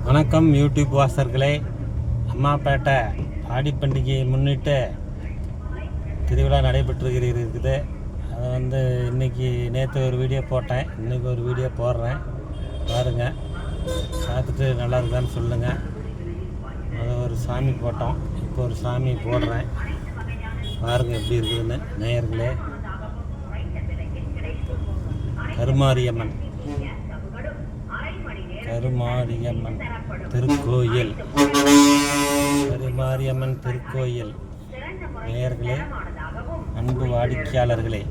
வணக்கம் யூடியூப் வாசகர்களே. அம்மாப்பேட்டை ஆடி பண்டிகையை முன்னிட்டு திருவிழா நடைபெற்று இருக்குது. அதை இன்றைக்கி நேற்று ஒரு வீடியோ போட்டேன், இன்றைக்கி ஒரு வீடியோ போடுறேன். பாருங்கள், பார்த்துட்டு நல்லா இருக்குதான்னு சொல்லுங்கள். அதை ஒரு சாமி போட்டோம், இப்போ ஒரு சாமி போடுறேன். பாருங்கள் எப்படி இருக்குதுன்னு நேயர்களே. கருமாரியம்மன் திருக்கோயில், கருமாரியம்மன் திருக்கோயில். நேயர்களே, அன்பு வாடிக்கையாளர்களே,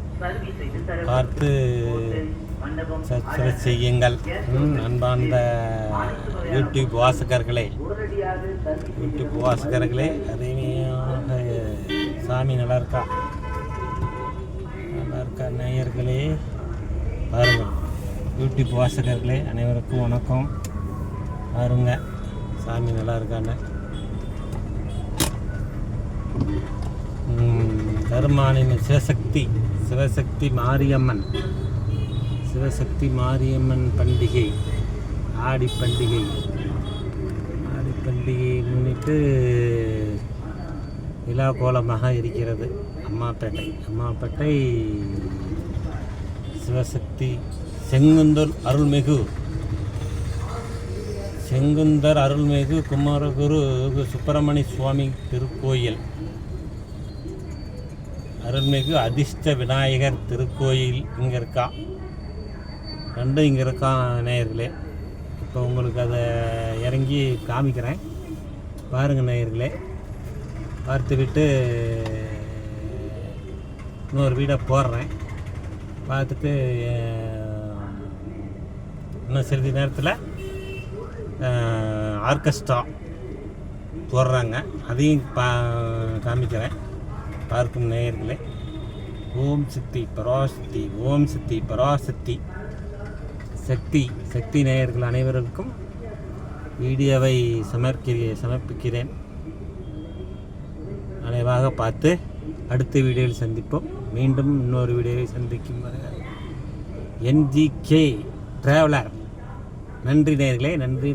பார்த்து சப்ஸ்கிரைப் செய்யுங்கள். அன்பார்ந்த யூடியூப் வாசகர்களே, அருமையாக சாமி நல்லா இருக்கா நேயர்களே. பாருங்கள் யூடியூப் வாசகர்களே, அனைவருக்கும் வணக்கம். பாருங்க சாமி நல்லா இருக்கான்னு. கருமானின் சிவசக்தி மாரியம்மன் பண்டிகை, ஆடி பண்டிகையை முன்னிட்டு விழா கோலமாக இருக்கிறது அம்மாப்பேட்டை சிவசக்தி செங்குந்தர் அருள்மிகு குமரகுரு சுப்பிரமணிய சுவாமி திருக்கோயில், அருள்மிகு அதிர்ஷ்ட விநாயகர் திருக்கோயில் இங்கே இருக்கா நேயர்களே. இப்போ உங்களுக்கு அதை இறங்கி காமிக்கிறேன், பாருங்கள் நேயர்களே. பார்த்துவிட்டு இன்னொரு வீடியோ போடுறேன். பார்த்துட்டு இன்னும் சிறிது நேரத்தில் ஆர்கெஸ்ட்ரா போடுறாங்க, அதையும் காமிக்கிறேன். பார்க்கும் நேயர்களே, ஓம் சித்தி பராசக்தி சக்தி நேயர்கள் அனைவருக்கும் வீடியோவை சமர்ப்பிக்கிறேன். நிறைவாக பார்த்து அடுத்த வீடியோவில் சந்திப்போம். மீண்டும் இன்னொரு வீடியோவை சந்திக்கும் NGK டிராவலர். நன்றி நேயர்களே, நன்றி.